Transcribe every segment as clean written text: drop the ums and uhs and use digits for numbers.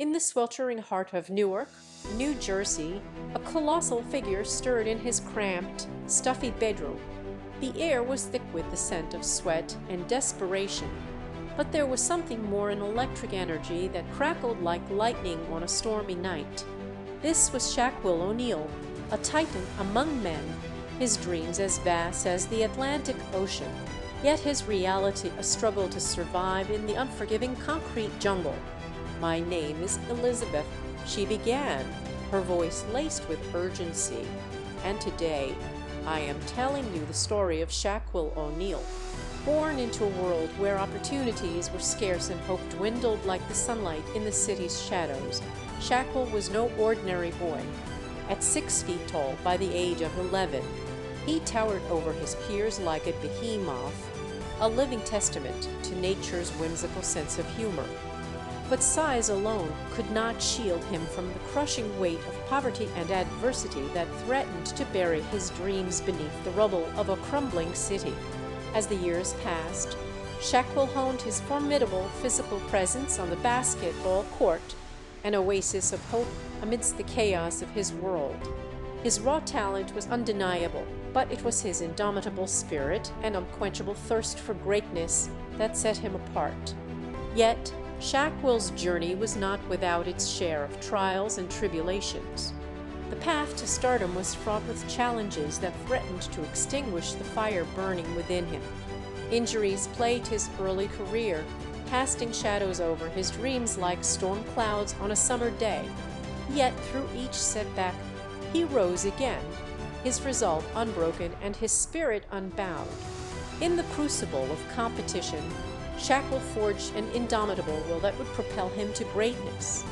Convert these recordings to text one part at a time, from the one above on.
In the sweltering heart of Newark, New Jersey, a colossal figure stirred in his cramped, stuffy bedroom. The air was thick with the scent of sweat and desperation, but there was something more in electric energy that crackled like lightning on a stormy night. This was Shaquille O'Neal, a titan among men, his dreams as vast as the Atlantic Ocean, yet his reality a struggle to survive in the unforgiving concrete jungle. "My name is Elizabeth," she began, her voice laced with urgency, "and today I am telling you the story of Shaquille O'Neal. Born into a world where opportunities were scarce and hope dwindled like the sunlight in the city's shadows, Shaquille was no ordinary boy. At 6 feet tall by the age of 11, he towered over his peers like a behemoth, a living testament to nature's whimsical sense of humor. But size alone could not shield him from the crushing weight of poverty and adversity that threatened to bury his dreams beneath the rubble of a crumbling city. As the years passed, Shaquille honed his formidable physical presence on the basketball court, an oasis of hope amidst the chaos of his world. His raw talent was undeniable, but it was his indomitable spirit and unquenchable thirst for greatness that set him apart. Yet, Shaquille's journey was not without its share of trials and tribulations. The path to stardom was fraught with challenges that threatened to extinguish the fire burning within him. Injuries plagued his early career, casting shadows over his dreams like storm clouds on a summer day. Yet through each setback, he rose again, his resolve unbroken and his spirit unbowed. In the crucible of competition, Shaquille forged an indomitable will that would propel him to greatness.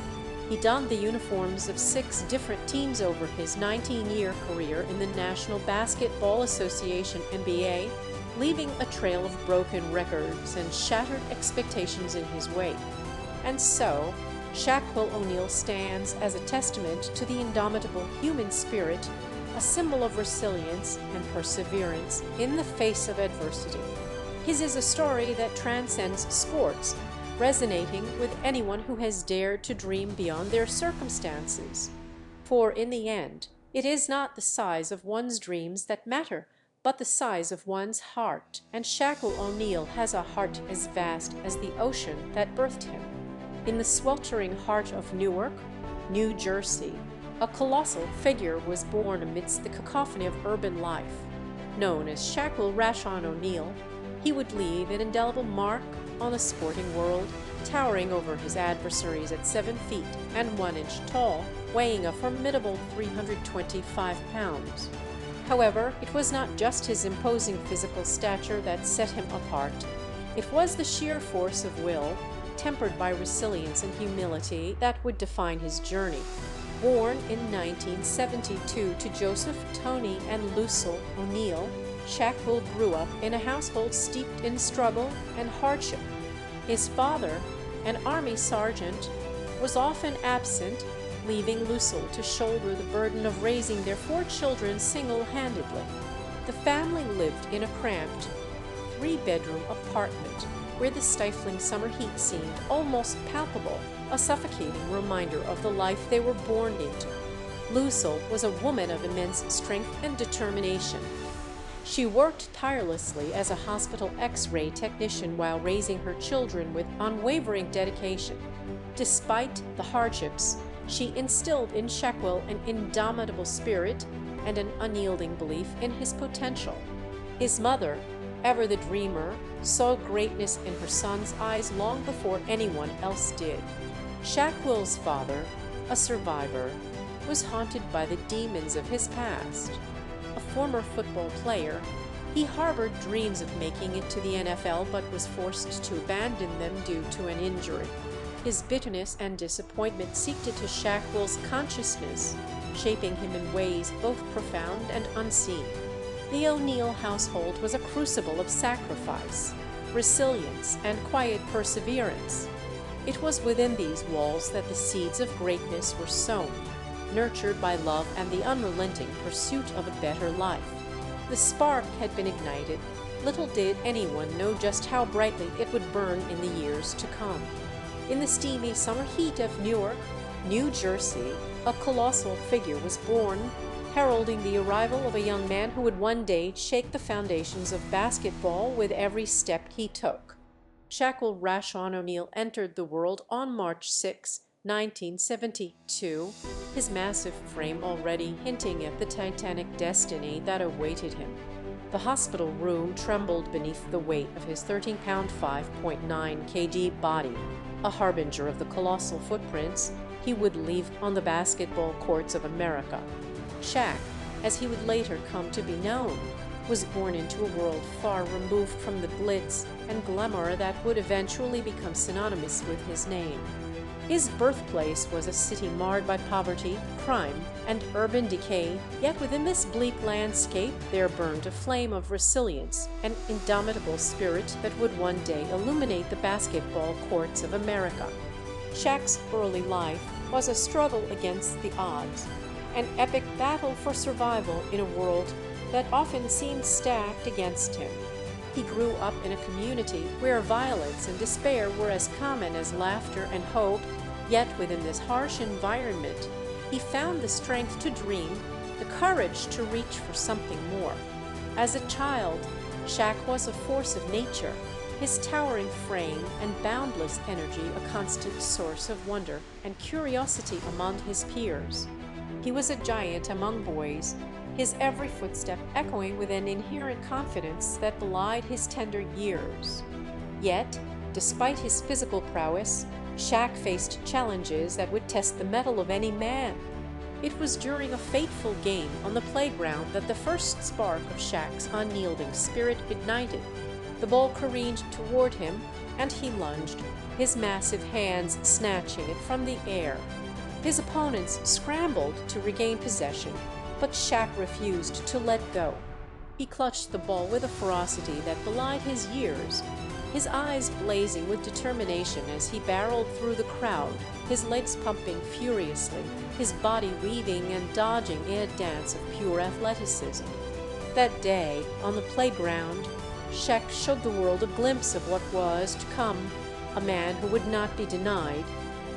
He donned the uniforms of 6 different teams over his 19-year career in the National Basketball Association (NBA), leaving a trail of broken records and shattered expectations in his wake. And so, Shaquille O'Neal stands as a testament to the indomitable human spirit, a symbol of resilience and perseverance in the face of adversity. His is a story that transcends sports, resonating with anyone who has dared to dream beyond their circumstances. For in the end, it is not the size of one's dreams that matter, but the size of one's heart, and Shaquille O'Neal has a heart as vast as the ocean that birthed him. In the sweltering heart of Newark, New Jersey, a colossal figure was born amidst the cacophony of urban life. Known as Shaquille Rashon O'Neal, he would leave an indelible mark on the sporting world, towering over his adversaries at 7 feet and 1 inch tall, weighing a formidable 325 pounds. However, it was not just his imposing physical stature that set him apart. It was the sheer force of will, tempered by resilience and humility, that would define his journey. Born in 1972 to Joseph, Tony, and Lucille O'Neal, Shaquille grew up in a household steeped in struggle and hardship. His father, an Army sergeant, was often absent, leaving Lucille to shoulder the burden of raising their 4 children single-handedly. The family lived in a cramped 3-bedroom apartment where the stifling summer heat seemed almost palpable, a suffocating reminder of the life they were born into. Lucille was a woman of immense strength and determination. She worked tirelessly as a hospital X-ray technician while raising her children with unwavering dedication. Despite the hardships, she instilled in Shaquille an indomitable spirit and an unyielding belief in his potential. His mother, ever the dreamer, saw greatness in her son's eyes long before anyone else did. Shaquille's father, a survivor, was haunted by the demons of his past. A former football player, he harbored dreams of making it to the NFL but was forced to abandon them due to an injury. His bitterness and disappointment seeped into Shaquille's consciousness, shaping him in ways both profound and unseen. The O'Neal household was a crucible of sacrifice, resilience, and quiet perseverance. It was within these walls that the seeds of greatness were sown, nurtured by love and the unrelenting pursuit of a better life. The spark had been ignited. Little did anyone know just how brightly it would burn in the years to come. In the steamy summer heat of Newark, New Jersey, a colossal figure was born, heralding the arrival of a young man who would one day shake the foundations of basketball with every step he took. Shaquille O'Neal entered the world on March 6, 1972, his massive frame already hinting at the titanic destiny that awaited him. The hospital room trembled beneath the weight of his 13-pound, 5.9 kg body, a harbinger of the colossal footprints he would leave on the basketball courts of America. Shaq, as he would later come to be known, was born into a world far removed from the glitz and glamour that would eventually become synonymous with his name. His birthplace was a city marred by poverty, crime, and urban decay, yet within this bleak landscape there burned a flame of resilience, an indomitable spirit that would one day illuminate the basketball courts of America. Shaq's early life was a struggle against the odds, an epic battle for survival in a world that often seemed stacked against him. He grew up in a community where violence and despair were as common as laughter and hope, yet within this harsh environment, he found the strength to dream, the courage to reach for something more. As a child, Shaq was a force of nature, his towering frame and boundless energy a constant source of wonder and curiosity among his peers. He was a giant among boys, his every footstep echoing with an inherent confidence that belied his tender years. Yet, despite his physical prowess, Shaq faced challenges that would test the mettle of any man. It was during a fateful game on the playground that the first spark of Shaq's unyielding spirit ignited. The ball careened toward him, and he lunged, his massive hands snatching it from the air. His opponents scrambled to regain possession, but Shaq refused to let go. He clutched the ball with a ferocity that belied his years, his eyes blazing with determination as he barreled through the crowd, his legs pumping furiously, his body weaving and dodging in a dance of pure athleticism. That day, on the playground, Shaq showed the world a glimpse of what was to come, a man who would not be denied,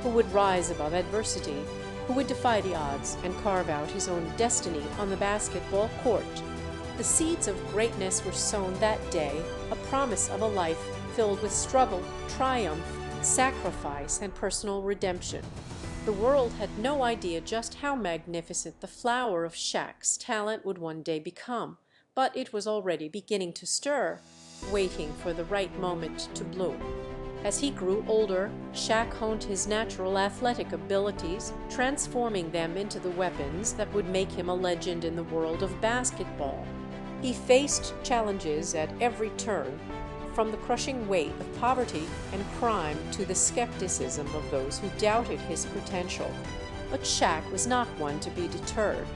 who would rise above adversity, who would defy the odds and carve out his own destiny on the basketball court. The seeds of greatness were sown that day, a promise of a life filled with struggle, triumph, sacrifice, and personal redemption. The world had no idea just how magnificent the flower of Shaq's talent would one day become, but it was already beginning to stir, waiting for the right moment to bloom. As he grew older, Shaq honed his natural athletic abilities, transforming them into the weapons that would make him a legend in the world of basketball. He faced challenges at every turn, from the crushing weight of poverty and crime to the skepticism of those who doubted his potential. But Shaq was not one to be deterred.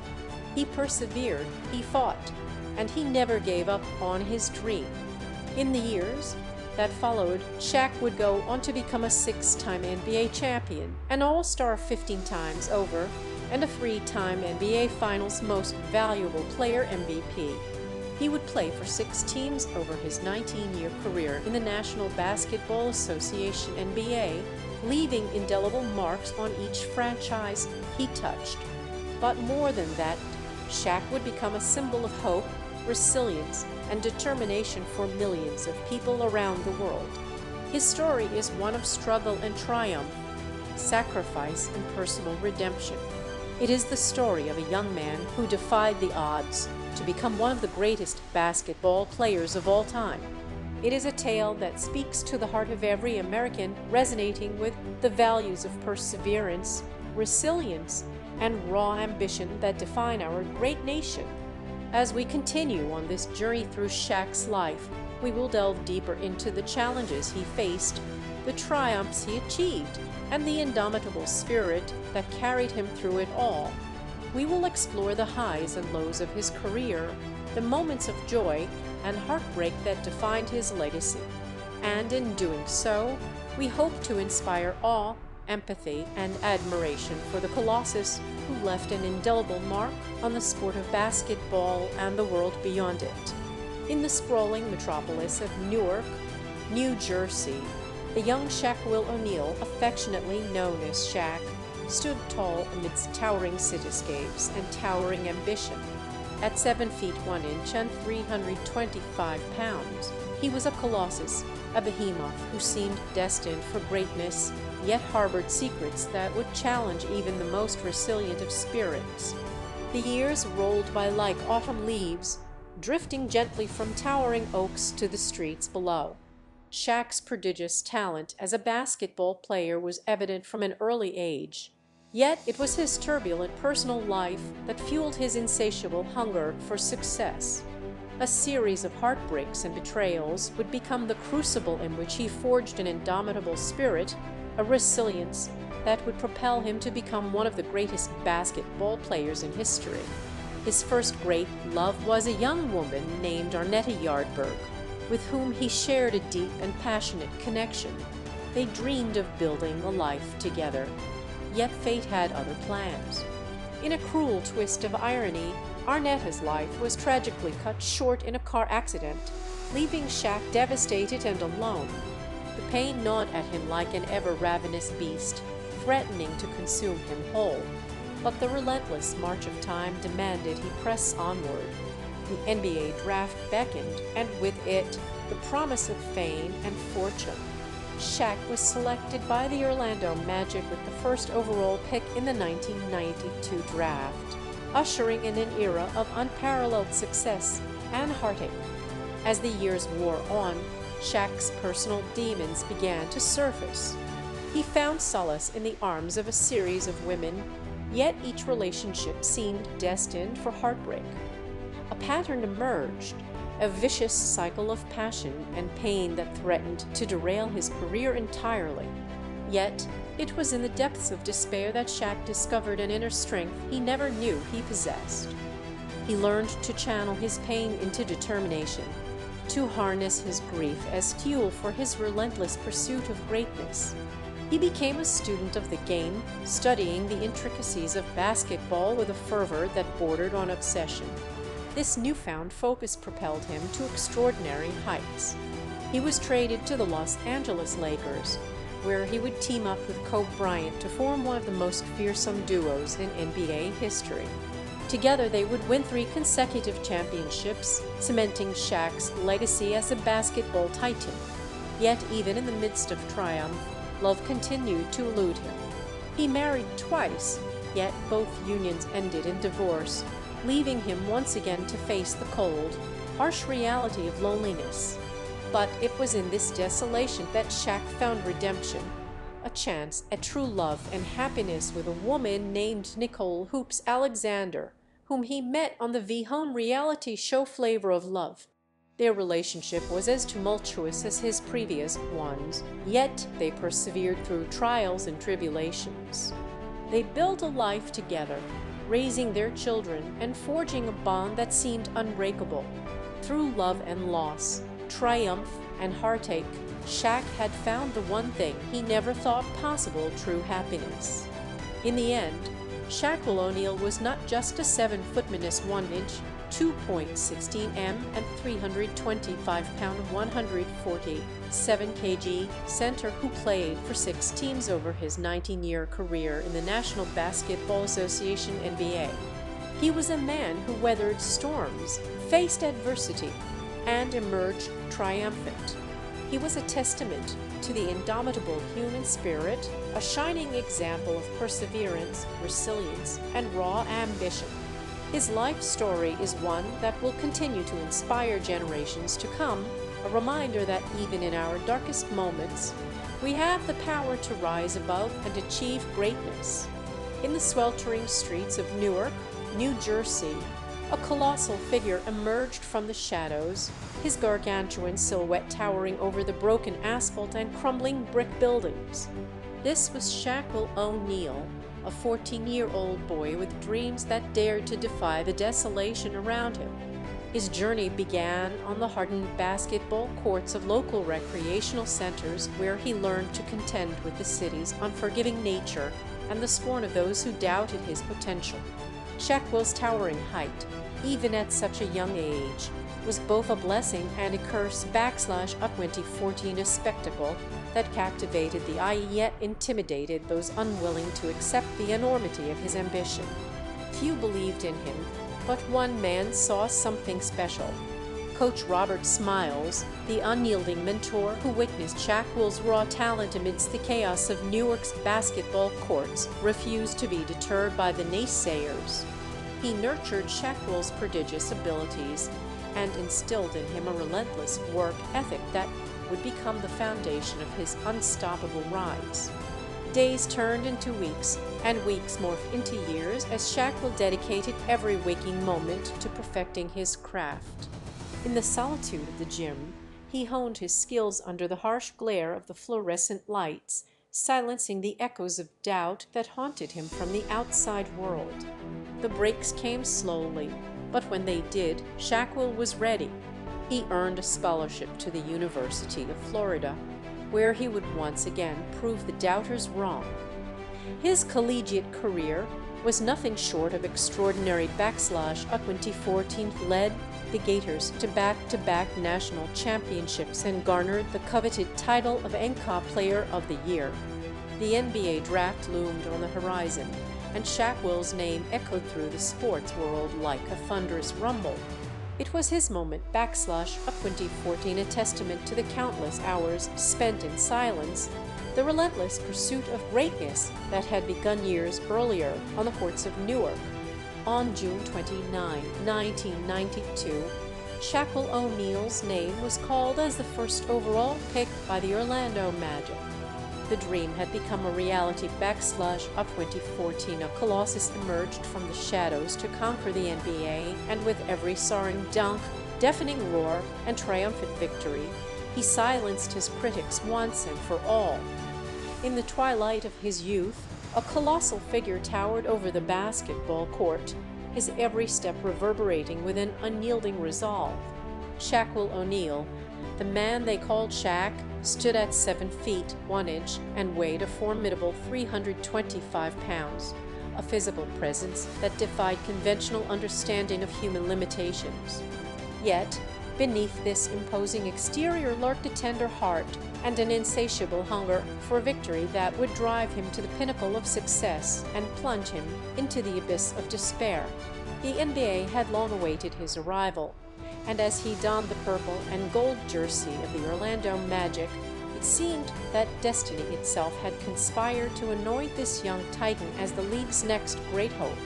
He persevered, he fought, and he never gave up on his dream. In the years that followed, Shaq would go on to become a 6-time NBA champion, an All-Star 15 times over, and a 3-time NBA Finals Most Valuable Player MVP. He would play for 6 teams over his 19-year career in the National Basketball Association NBA, leaving indelible marks on each franchise he touched. But more than that, Shaq would become a symbol of hope, resilience, and determination for millions of people around the world. His story is one of struggle and triumph, sacrifice and personal redemption. It is the story of a young man who defied the odds to become one of the greatest basketball players of all time. It is a tale that speaks to the heart of every American, resonating with the values of perseverance, resilience, and raw ambition that define our great nation. As we continue on this journey through Shaq's life, we will delve deeper into the challenges he faced, the triumphs he achieved, and the indomitable spirit that carried him through it all. We will explore the highs and lows of his career, the moments of joy and heartbreak that defined his legacy. And in doing so, we hope to inspire awe, empathy, and admiration for the Colossus who left an indelible mark on the sport of basketball and the world beyond it. In the sprawling metropolis of Newark, New Jersey, The young Shaquille O'Neal, affectionately known as Shaq, stood tall amidst towering cityscapes and towering ambition. At 7 feet 1 inch and 325 pounds, he was a colossus, a behemoth who seemed destined for greatness, yet harbored secrets that would challenge even the most resilient of spirits. The years rolled by like autumn leaves, drifting gently from towering oaks to the streets below. Shaq's prodigious talent as a basketball player was evident from an early age. Yet it was his turbulent personal life that fueled his insatiable hunger for success. A series of heartbreaks and betrayals would become the crucible in which he forged an indomitable spirit, a resilience that would propel him to become one of the greatest basketball players in history. His first great love was a young woman named Arnetta Yardberg, with whom he shared a deep and passionate connection. They dreamed of building a life together. Yet fate had other plans. In a cruel twist of irony, Arnetta's life was tragically cut short in a car accident, leaving Shaq devastated and alone. The pain gnawed at him like an ever-ravenous beast, threatening to consume him whole. But the relentless march of time demanded he press onward. The NBA draft beckoned, and with it, the promise of fame and fortune. Shaq was selected by the Orlando Magic with the first overall pick in the 1992 draft, ushering in an era of unparalleled success and heartache. As the years wore on, Shaq's personal demons began to surface. He found solace in the arms of a series of women, yet each relationship seemed destined for heartbreak. A pattern emerged, a vicious cycle of passion and pain that threatened to derail his career entirely. Yet, it was in the depths of despair that Shaq discovered an inner strength he never knew he possessed. He learned to channel his pain into determination, to harness his grief as fuel for his relentless pursuit of greatness. He became a student of the game, studying the intricacies of basketball with a fervor that bordered on obsession. This newfound focus propelled him to extraordinary heights. He was traded to the Los Angeles Lakers, where he would team up with Kobe Bryant to form one of the most fearsome duos in NBA history. Together they would win 3 consecutive championships, cementing Shaq's legacy as a basketball titan. Yet even in the midst of triumph, love continued to elude him. He married twice, yet both unions ended in divorce, leaving him once again to face the cold, harsh reality of loneliness. But it was in this desolation that Shaq found redemption, a chance at true love and happiness with a woman named Nicole Hoops Alexander, whom he met on the V-Home reality show Flavor of Love. Their relationship was as tumultuous as his previous ones, yet they persevered through trials and tribulations. They built a life together, raising their children and forging a bond that seemed unbreakable. Through love and loss, triumph and heartache, Shaq had found the one thing he never thought possible: true happiness. In the end, Shaquille O'Neal was not just a 7-foot 1 inch, 2.16 m and 325-pound, 147 kg center who played for 6 teams over his 19-year career in the National Basketball Association (NBA). He was a man who weathered storms, faced adversity, and emerged triumphant. He was a testament to the indomitable human spirit, a shining example of perseverance, resilience, and raw ambition. His life story is one that will continue to inspire generations to come, a reminder that even in our darkest moments, we have the power to rise above and achieve greatness. In the sweltering streets of Newark, New Jersey, a colossal figure emerged from the shadows, his gargantuan silhouette towering over the broken asphalt and crumbling brick buildings. This was Shaquille O'Neal, a 14-year-old boy with dreams that dared to defy the desolation around him. His journey began on the hardened basketball courts of local recreational centers, where he learned to contend with the city's unforgiving nature and the scorn of those who doubted his potential. Shaquille's towering height, even at such a young age, was both a blessing and a curse. / a 2014 a spectacle that captivated the eye yet intimidated those unwilling to accept the enormity of his ambition. Few believed in him, but one man saw something special. Coach Robert Smiles, the unyielding mentor who witnessed Shaquille's raw talent amidst the chaos of Newark's basketball courts, refused to be deterred by the naysayers. He nurtured Shaquille's prodigious abilities and instilled in him a relentless work ethic that would become the foundation of his unstoppable rise. Days turned into weeks, and weeks morphed into years as Shaquille dedicated every waking moment to perfecting his craft. In the solitude of the gym, he honed his skills under the harsh glare of the fluorescent lights, silencing the echoes of doubt that haunted him from the outside world. The breaks came slowly, but when they did, Shaquille was ready. He earned a scholarship to the University of Florida, where he would once again prove the doubters wrong. His collegiate career was nothing short of extraordinary. / a 2014 led the Gators to back-to-back national championships and garnered the coveted title of NCAA Player of the Year. The NBA draft loomed on the horizon, and Shaquille's name echoed through the sports world like a thunderous rumble. It was his moment. / a 2014 a testament to the countless hours spent in silence, the relentless pursuit of greatness that had begun years earlier on the courts of Newark. On June 29, 1992, Shaquille O'Neal's name was called as the first overall pick by the Orlando Magic. The dream had become a reality. / a 2014 a Colossus emerged from the shadows to conquer the NBA, and with every soaring dunk, deafening roar, and triumphant victory, he silenced his critics once and for all. In the twilight of his youth, a colossal figure towered over the basketball court, his every step reverberating with an unyielding resolve. Shaquille O'Neal, the man they called Shaq, stood at 7 feet 1 inch and weighed a formidable 325 pounds, a physical presence that defied conventional understanding of human limitations. Yet, beneath this imposing exterior lurked a tender heart and an insatiable hunger for victory that would drive him to the pinnacle of success and plunge him into the abyss of despair. The NBA had long awaited his arrival, and as he donned the purple and gold jersey of the Orlando Magic, it seemed that destiny itself had conspired to anoint this young titan as the league's next great hope.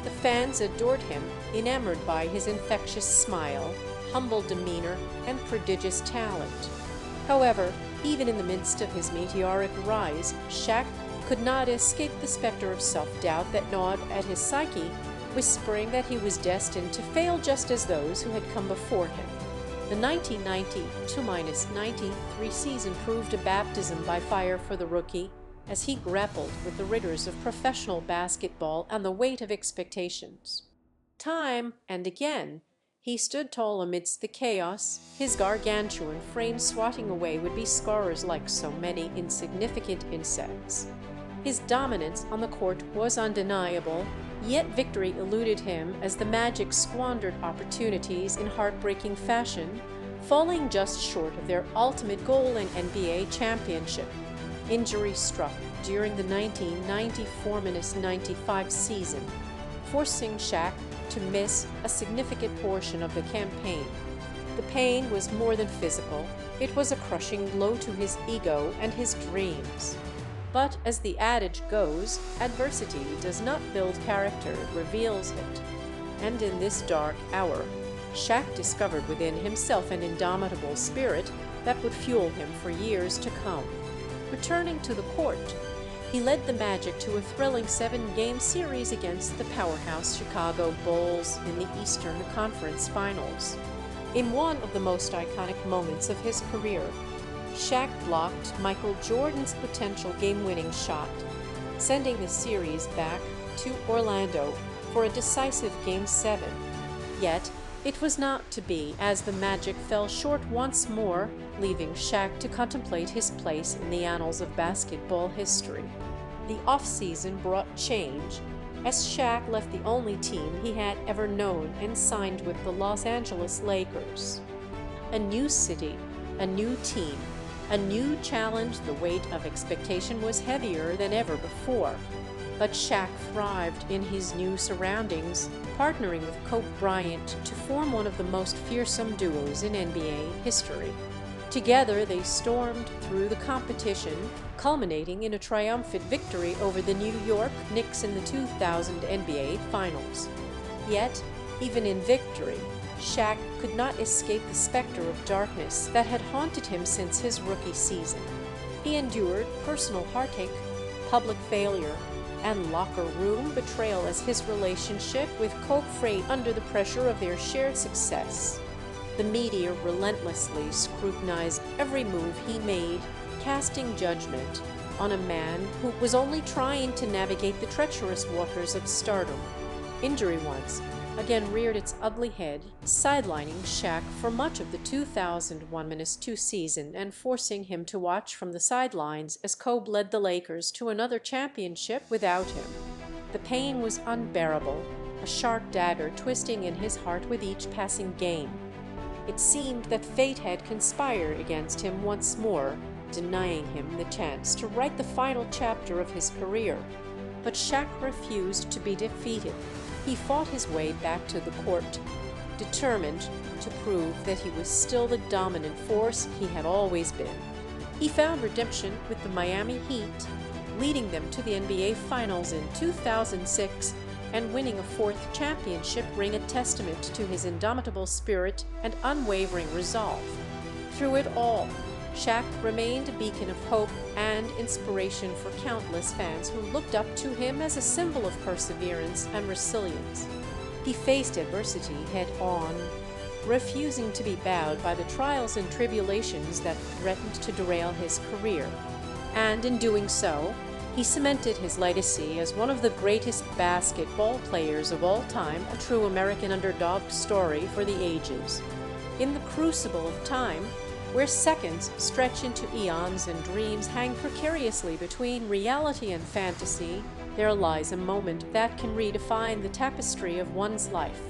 The fans adored him, enamored by his infectious smile, humble demeanor, and prodigious talent. However, even in the midst of his meteoric rise, Shaq could not escape the specter of self-doubt that gnawed at his psyche, whispering that he was destined to fail just as those who had come before him. The 1990-93 season proved a baptism by fire for the rookie as he grappled with the rigors of professional basketball and the weight of expectations. Time and again, he stood tall amidst the chaos, his gargantuan frame swatting away would-be scorers like so many insignificant insects. His dominance on the court was undeniable, yet victory eluded him as the Magic squandered opportunities in heartbreaking fashion, falling just short of their ultimate goal, an NBA championship. Injury struck during the 1994-95 season, forcing Shaq to miss a significant portion of the campaign. The pain was more than physical. It was a crushing blow to his ego and his dreams. But as the adage goes, adversity does not build character, it reveals it. And in this dark hour, Shaq discovered within himself an indomitable spirit that would fuel him for years to come. Returning to the court, he led the Magic to a thrilling 7-game series against the powerhouse Chicago Bulls in the Eastern Conference Finals. In one of the most iconic moments of his career, Shaq blocked Michael Jordan's potential game-winning shot, sending the series back to Orlando for a decisive Game 7. Yet, it was not to be, as the Magic fell short once more, leaving Shaq to contemplate his place in the annals of basketball history. The off-season brought change, as Shaq left the only team he had ever known and signed with the Los Angeles Lakers. A new city, a new team, a new challenge. The weight of expectation was heavier than ever before. But Shaq thrived in his new surroundings, partnering with Kobe Bryant to form one of the most fearsome duos in NBA history. Together they stormed through the competition, culminating in a triumphant victory over the New York Knicks in the 2000 NBA Finals. Yet, even in victory, Shaq could not escape the specter of darkness that had haunted him since his rookie season. He endured personal heartache, public failure, and locker room betrayal as his relationship with Kobe frayed under the pressure of their shared success. The media relentlessly scrutinized every move he made, casting judgment on a man who was only trying to navigate the treacherous waters of stardom. Injury once again reared its ugly head, sidelining Shaq for much of the 2001-2 season and forcing him to watch from the sidelines as Kobe led the Lakers to another championship without him. The pain was unbearable, a sharp dagger twisting in his heart with each passing game. It seemed that fate had conspired against him once more, denying him the chance to write the final chapter of his career. But Shaq refused to be defeated. He fought his way back to the court, determined to prove that he was still the dominant force he had always been. He found redemption with the Miami Heat, leading them to the NBA Finals in 2006 and winning a fourth championship ring, a testament to his indomitable spirit and unwavering resolve. Through it all, Shaq remained a beacon of hope and inspiration for countless fans who looked up to him as a symbol of perseverance and resilience. He faced adversity head-on, refusing to be bowed by the trials and tribulations that threatened to derail his career. And in doing so, he cemented his legacy as one of the greatest basketball players of all time, a true American underdog story for the ages. In the crucible of time, where seconds stretch into eons and dreams hang precariously between reality and fantasy, there lies a moment that can redefine the tapestry of one's life.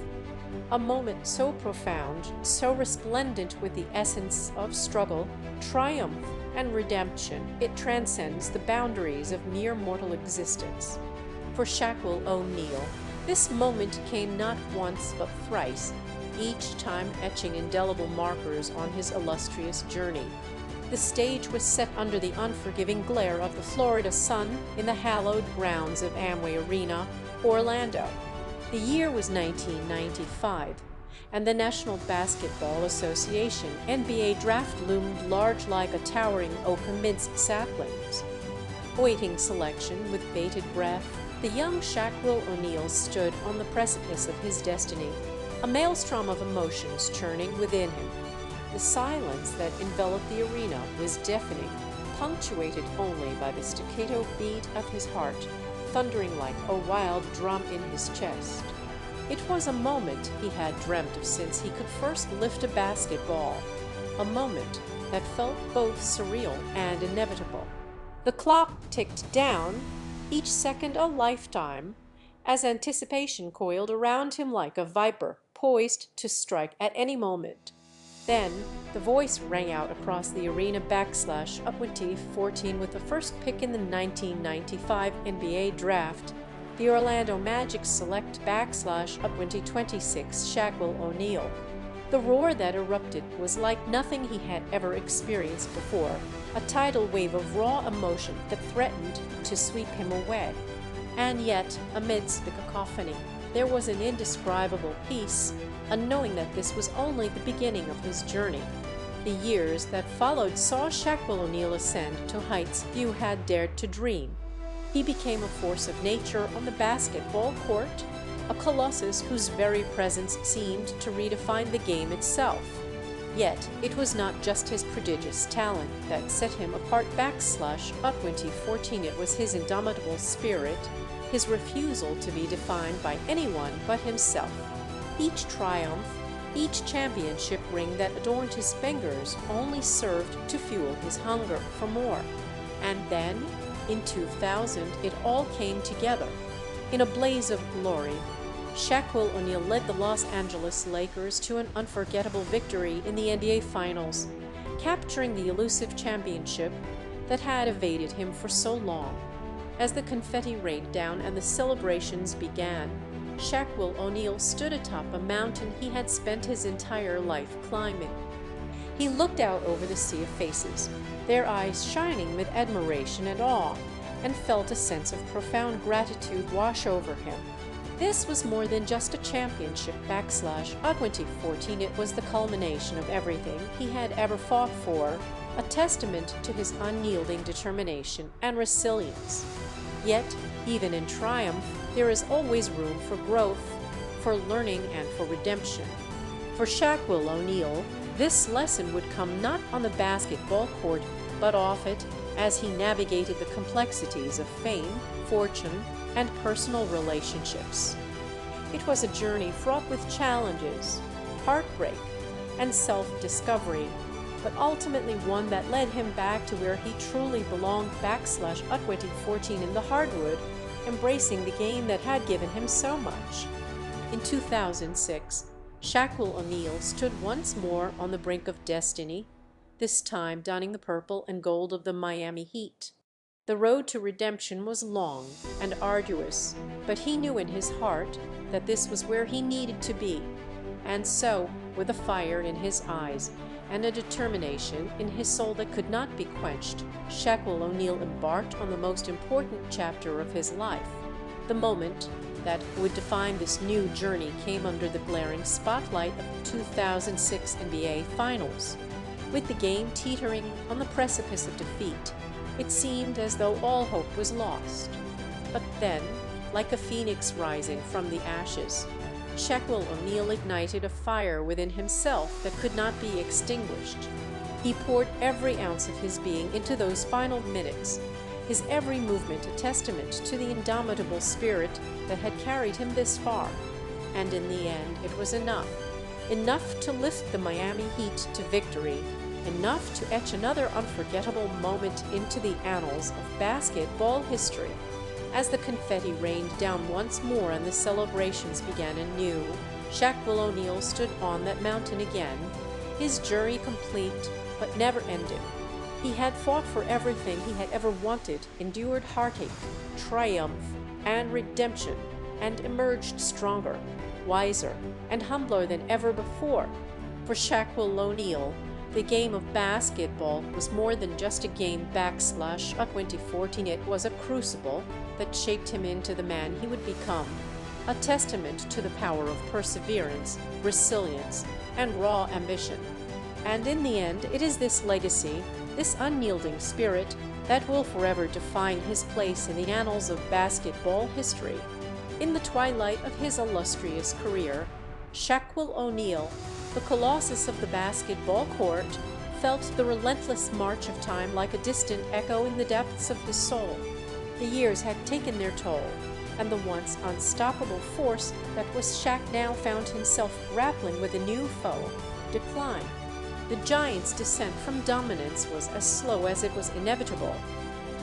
A moment so profound, so resplendent with the essence of struggle, triumph, and redemption, it transcends the boundaries of mere mortal existence. For Shaquille O'Neal, this moment came not once but thrice, each time etching indelible markers on his illustrious journey. The stage was set under the unforgiving glare of the Florida sun in the hallowed grounds of Amway Arena, Orlando. The year was 1995, and the National Basketball Association NBA draft loomed large like a towering oak amidst saplings. Awaiting selection with bated breath, the young Shaquille O'Neal stood on the precipice of his destiny, a maelstrom of emotions churning within him. The silence that enveloped the arena was deafening, punctuated only by the staccato beat of his heart, thundering like a wild drum in his chest. It was a moment he had dreamt of since he could first lift a basketball, a moment that felt both surreal and inevitable. The clock ticked down, each second a lifetime, as anticipation coiled around him like a viper, poised to strike at any moment. Then the voice rang out across the arena /up 2014 with the first pick in the 1995 NBA draft. The Orlando Magic select /up 2026 Shaquille O'Neal. The roar that erupted was like nothing he had ever experienced before, a tidal wave of raw emotion that threatened to sweep him away. And yet, amidst the cacophony, there was an indescribable peace, a knowing that this was only the beginning of his journey. The years that followed saw Shaquille O'Neal ascend to heights few had dared to dream. He became a force of nature on the basketball court, a colossus whose very presence seemed to redefine the game itself. Yet, it was not just his prodigious talent that set him apart /up 2014. It was his indomitable spirit, his refusal to be defined by anyone but himself. Each triumph, each championship ring that adorned his fingers only served to fuel his hunger for more. And then, In 2000, it all came together. In a blaze of glory, Shaquille O'Neal led the Los Angeles Lakers to an unforgettable victory in the NBA Finals, capturing the elusive championship that had evaded him for so long. As the confetti rained down and the celebrations began, Shaquille O'Neal stood atop a mountain he had spent his entire life climbing. He looked out over the sea of faces, their eyes shining with admiration and awe, and felt a sense of profound gratitude wash over him. This was more than just a championship / 2014. It was the culmination of everything he had ever fought for, a testament to his unyielding determination and resilience. Yet, even in triumph, there is always room for growth, for learning, and for redemption. For Shaquille O'Neal, this lesson would come not on the basketball court, but off it as he navigated the complexities of fame, fortune, and personal relationships. It was a journey fraught with challenges, heartbreak, and self-discovery, but ultimately one that led him back to where he truly belonged / 2014 in the hardwood, embracing the game that had given him so much. In 2006, Shaquille O'Neal stood once more on the brink of destiny, this time donning the purple and gold of the Miami Heat. The road to redemption was long and arduous, but he knew in his heart that this was where he needed to be. And so, with a fire in his eyes and a determination in his soul that could not be quenched, Shaquille O'Neal embarked on the most important chapter of his life. The moment that would define this new journey came under the glaring spotlight of the 2006 NBA Finals. With the game teetering on the precipice of defeat, it seemed as though all hope was lost. But then, like a phoenix rising from the ashes, Shaquille O'Neal ignited a fire within himself that could not be extinguished. He poured every ounce of his being into those final minutes, his every movement a testament to the indomitable spirit that had carried him this far. And in the end, it was enough. Enough to lift the Miami Heat to victory, enough to etch another unforgettable moment into the annals of basketball history. As the confetti rained down once more and the celebrations began anew, Shaquille O'Neal stood on that mountain again, his journey complete but never ended. He had fought for everything he had ever wanted, endured heartache, triumph, and redemption, and emerged stronger, wiser, and humbler than ever before. For Shaquille O'Neal, the game of basketball was more than just a game / 2014. It was a crucible that shaped him into the man he would become, a testament to the power of perseverance, resilience, and raw ambition. And in the end, it is this legacy, this unyielding spirit, that will forever define his place in the annals of basketball history. In the twilight of his illustrious career, Shaquille O'Neal, the colossus of the basketball court, felt the relentless march of time like a distant echo in the depths of his soul. The years had taken their toll, and the once unstoppable force that was Shaq now found himself grappling with a new foe, decline. The Giants' descent from dominance was as slow as it was inevitable.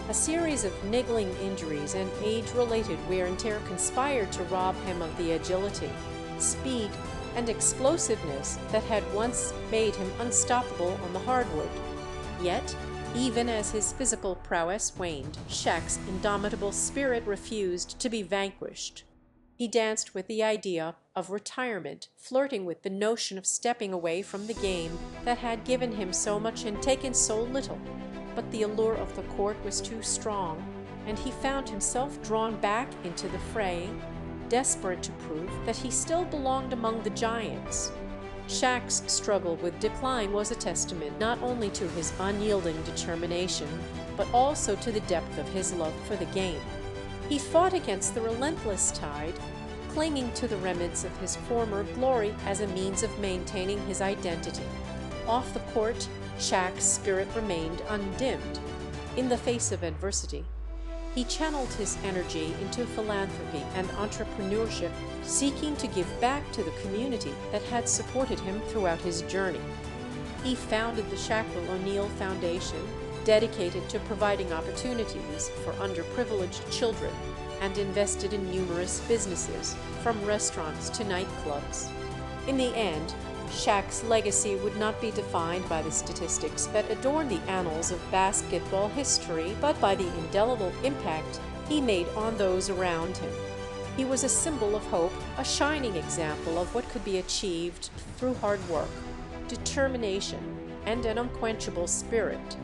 A series of niggling injuries and age-related wear and tear conspired to rob him of the agility, speed, and explosiveness that had once made him unstoppable on the hardwood. Yet, even as his physical prowess waned, Shaq's indomitable spirit refused to be vanquished. He danced with the idea of retirement, flirting with the notion of stepping away from the game that had given him so much and taken so little. But the allure of the court was too strong, and he found himself drawn back into the fray, desperate to prove that he still belonged among the giants. Shaq's struggle with decline was a testament not only to his unyielding determination, but also to the depth of his love for the game. He fought against the relentless tide, clinging to the remnants of his former glory as a means of maintaining his identity. Off the court, Shaq's spirit remained undimmed. In the face of adversity, he channeled his energy into philanthropy and entrepreneurship, seeking to give back to the community that had supported him throughout his journey. He founded the Shaquille O'Neal Foundation, dedicated to providing opportunities for underprivileged children, and invested in numerous businesses, from restaurants to nightclubs. In the end, Shaq's legacy would not be defined by the statistics that adorn the annals of basketball history, but by the indelible impact he made on those around him. He was a symbol of hope, a shining example of what could be achieved through hard work, determination, and an unquenchable spirit.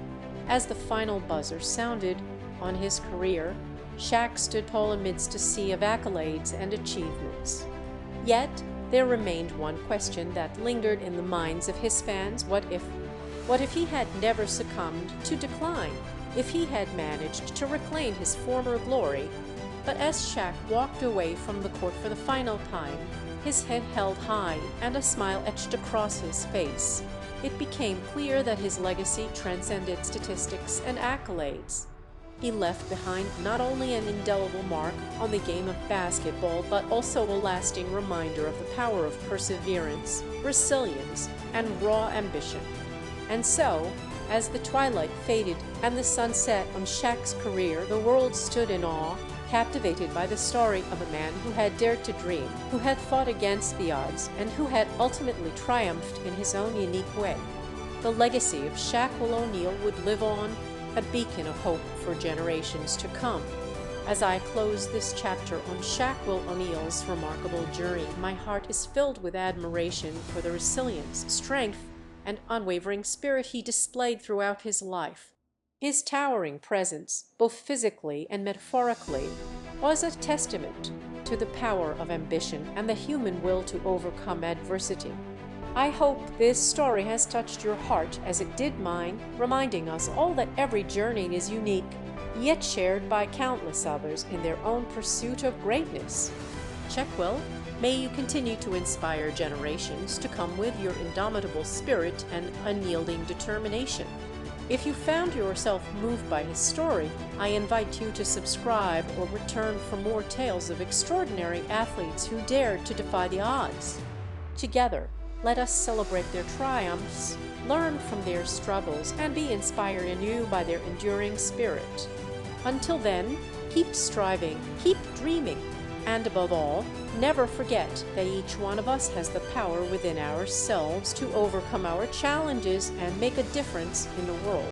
As the final buzzer sounded on his career, Shaq stood tall amidst a sea of accolades and achievements. Yet, there remained one question that lingered in the minds of his fans. What if? What if he had never succumbed to decline? If he had managed to reclaim his former glory? But as Shaq walked away from the court for the final time, his head held high and a smile etched across his face, it became clear that his legacy transcended statistics and accolades. He left behind not only an indelible mark on the game of basketball, but also a lasting reminder of the power of perseverance, resilience, and raw ambition. And so, as the twilight faded and the sun set on Shaq's career, the world stood in awe, captivated by the story of a man who had dared to dream, who had fought against the odds, and who had ultimately triumphed in his own unique way. The legacy of Shaquille O'Neal would live on, a beacon of hope for generations to come. As I close this chapter on Shaquille O'Neal's remarkable journey, my heart is filled with admiration for the resilience, strength, and unwavering spirit he displayed throughout his life. His towering presence, both physically and metaphorically, was a testament to the power of ambition and the human will to overcome adversity. I hope this story has touched your heart as it did mine, reminding us all that every journey is unique, yet shared by countless others in their own pursuit of greatness. Check well. May you continue to inspire generations to come with your indomitable spirit and unyielding determination. If you found yourself moved by his story, I invite you to subscribe or return for more tales of extraordinary athletes who dared to defy the odds. Together, let us celebrate their triumphs, learn from their struggles, and be inspired anew by their enduring spirit. Until then, keep striving, keep dreaming, and above all, never forget that each one of us has the power within ourselves to overcome our challenges and make a difference in the world.